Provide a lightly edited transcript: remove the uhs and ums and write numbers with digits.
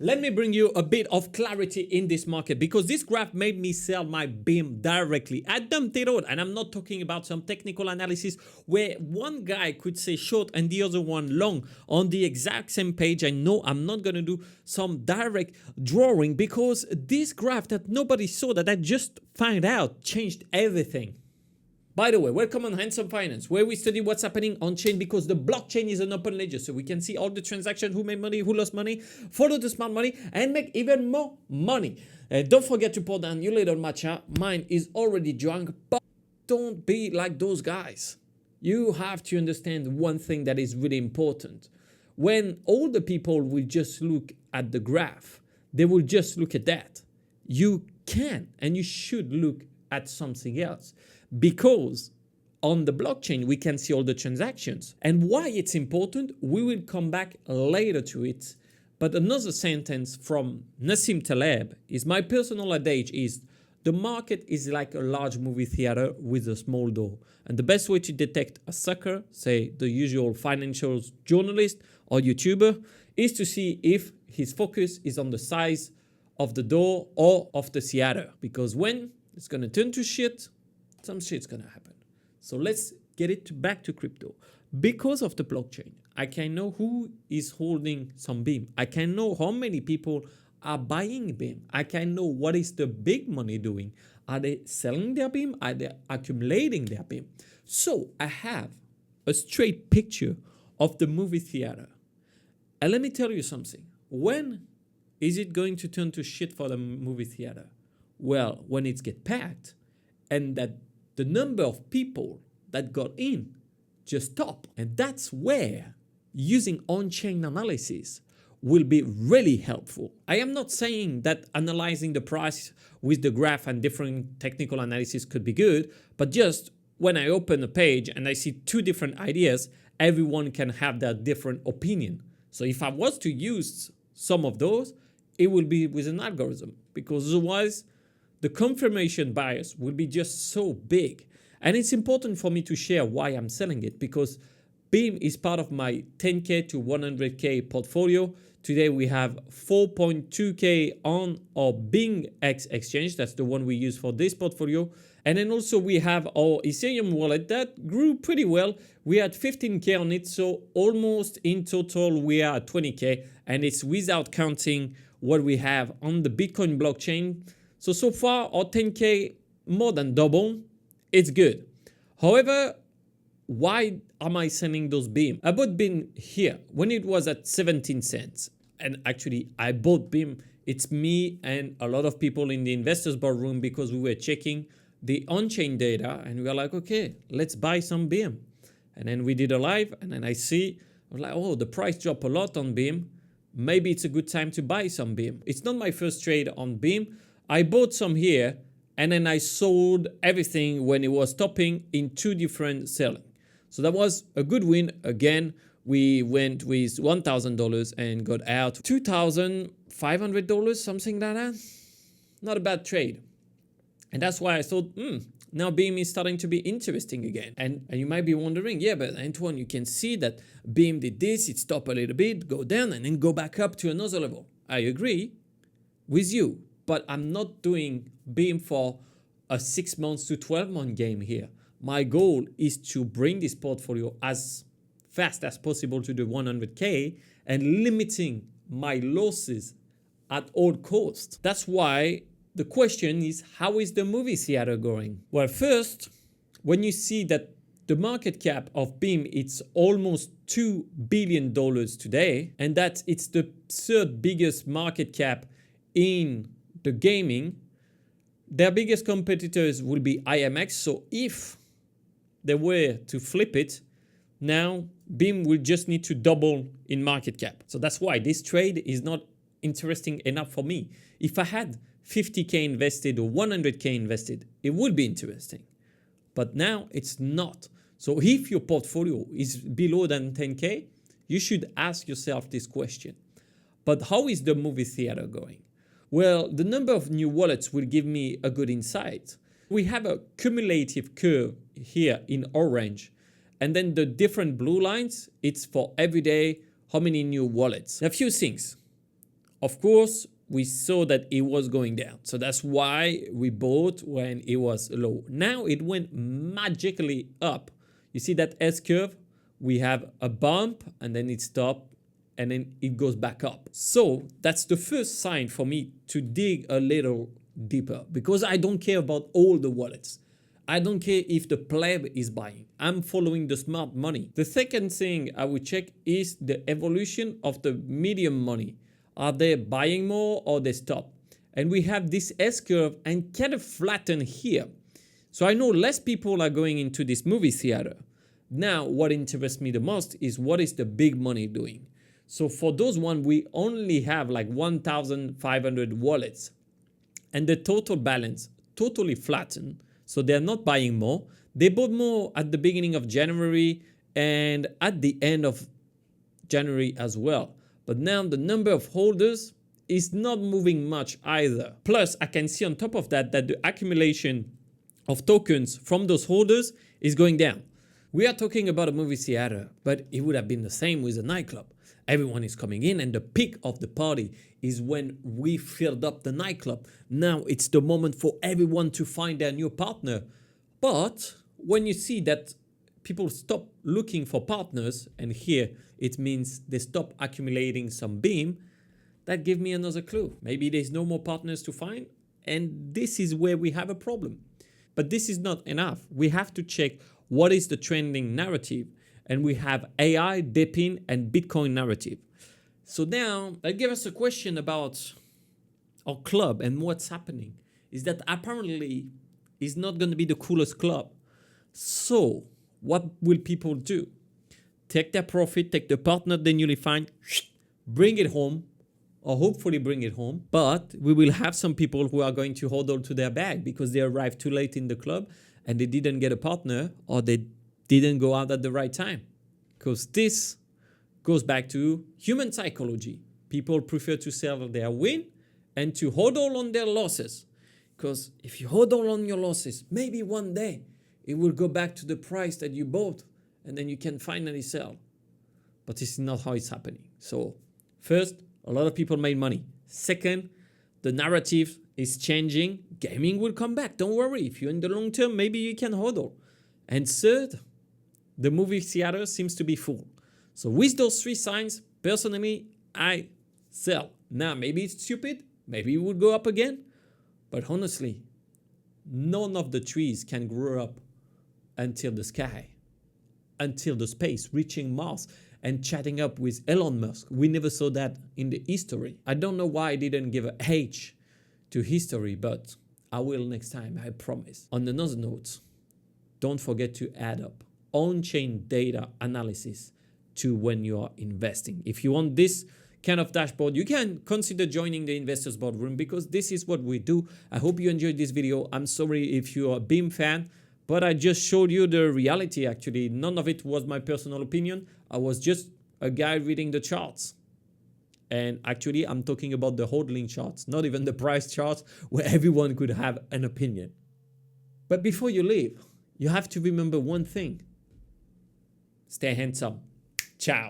Let me bring you a bit of clarity in this market because this graph made me sell my BIM directly. I dumped it out, and I'm not talking about some technical analysis where one guy could say short and the other one long on the exact same page. I know I'm not going to do some direct drawing because this graph that nobody saw that I just found out changed everything. By the way, welcome on Handsome Finance, where we study what's happening on chain because the blockchain is an open ledger. So we can see all the transactions, who made money, who lost money, follow the smart money, and make even more money. Don't forget to pour down your little matcha. Mine is already drunk, but don't be like those guys. You have to understand one thing that is really important. When all the people will just look at the graph, they will just look at that. You can and you should look at something else. Because on the blockchain, we can see all the transactions. And why it's important, we will come back later to it. But another sentence from Nassim Taleb is, my personal adage is, the market is like a large movie theater with a small door. And the best way to detect a sucker, say the usual financial journalist or YouTuber, is to see if his focus is on the size of the door or of the theater. Because when it's going to turn to shit, some shit's going to happen. So let's get it back to crypto. Because of the blockchain, I can know who is holding some BIM. I can know how many people are buying BIM. I can know what is the big money doing. Are they selling their BIM? Are they accumulating their BIM? So I have a straight picture of the movie theater. And let me tell you something. When is it going to turn to shit for the movie theater? Well, when it gets packed and that the number of people that got in just stop. And that's where using on-chain analysis will be really helpful. I am not saying that analyzing the price with the graph and different technical analysis could be good, but just when I open a page and I see two different ideas, everyone can have that different opinion. So if I was to use some of those, it will be with an algorithm, because otherwise the confirmation bias will be just so big. And it's important for me to share why I'm selling it, because BIM is part of my 10K to 100K portfolio. Today we have 4.2K on our Bing X exchange. That's the one we use for this portfolio. And then also we have our Ethereum wallet that grew pretty well. We had 15K on it. So almost in total, we are at 20K, and it's without counting what we have on the Bitcoin blockchain. So far our 10K more than double. It's good. However, why am I selling those BIM? I bought BIM here when it was at 17 cents. And actually I bought BIM. It's me and a lot of people in the investors boardroom, because we were checking the on-chain data and we were like, okay, let's buy some BIM. And then we did a live, and then I was like, oh, the price dropped a lot on BIM. Maybe it's a good time to buy some BIM. It's not my first trade on BIM. I bought some here and then I sold everything when it was topping in two different selling. So that was a good win. Again, we went with $1,000 and got out $2,500, something like that. Not a bad trade. And that's why I thought, now BIM is starting to be interesting again. And you might be wondering, yeah, but Antoine, you can see that BIM did this, it stopped a little bit, go down, and then go back up to another level. I agree with you, but I'm not doing BIM for a 6 months to 12 month game here. My goal is to bring this portfolio as fast as possible to the 100K and limiting my losses at all costs. That's why the question is, how is the movie theater going? Well, first, when you see that the market cap of BIM, it's almost $2 billion today, and that it's the third biggest market cap in the gaming, their biggest competitors will be IMX. So if they were to flip it, now BIM will just need to double in market cap. So that's why this trade is not interesting enough for me. If I had 50K invested or 100K invested, it would be interesting. But now it's not. So if your portfolio is below than 10K, you should ask yourself this question. But how is the movie theater going? Well, the number of new wallets will give me a good insight. We have a cumulative curve here in orange. And then the different blue lines, it's for every day, how many new wallets. A few things. Of course, we saw that it was going down. So that's why we bought when it was low. Now it went magically up. You see that S curve? We have a bump and then it stopped and then it goes back up. So that's the first sign for me to dig a little deeper, because I don't care about all the wallets. I don't care if the pleb is buying. I'm following the smart money. The second thing I would check is the evolution of the medium money. Are they buying more or they stop? And we have this S curve and kind of flatten here. So I know less people are going into this movie theater. Now, what interests me the most is what is the big money doing? So for those one, we only have like 1,500 wallets and the total balance totally flattened. So they're not buying more. They bought more at the beginning of January and at the end of January as well. But now the number of holders is not moving much either. Plus, I can see on top of that that the accumulation of tokens from those holders is going down. We are talking about a movie theater, but it would have been the same with a nightclub. Everyone is coming in and the peak of the party is when we filled up the nightclub. Now it's the moment for everyone to find their new partner. But when you see that people stop looking for partners, and here it means they stop accumulating some beam, that gives me another clue. Maybe there's no more partners to find, and this is where we have a problem. But this is not enough. We have to check what is the trending narrative, and we have AI, dipping, and Bitcoin narrative. So now that gives us a question about our club and what's happening. Is that apparently is not going to be the coolest club. So what will people do? Take their profit, take the partner they newly find, bring it home, or hopefully bring it home. But we will have some people who are going to hold on to their bag because they arrived too late in the club and they didn't get a partner, or they didn't go out at the right time. Because this goes back to human psychology. People prefer to sell their win and to hold on their losses. Because if you hold on your losses, maybe one day it will go back to the price that you bought and then you can finally sell. But this is not how it's happening. So first, a lot of people made money. Second, the narrative is changing. Gaming will come back. Don't worry. If you're in the long term, maybe you can hodl. And third, the movie theater seems to be full. So with those three signs, personally, I sell. Now, maybe it's stupid. Maybe it will go up again. But honestly, none of the trees can grow up until the sky, until the space, reaching Mars and chatting up with Elon Musk. We never saw that in the history. I don't know why I didn't give a H to history, but I will next time, I promise. On another note, don't forget to add up on-chain data analysis to when you are investing. If you want this kind of dashboard, you can consider joining the Investors Boardroom, because this is what we do. I hope you enjoyed this video. I'm sorry if you're a Beam fan, but I just showed you the reality actually. None of it was my personal opinion. I was just a guy reading the charts. And actually, I'm talking about the hodling charts, not even the price charts where everyone could have an opinion. But before you leave, you have to remember one thing. Stay handsome. Ciao.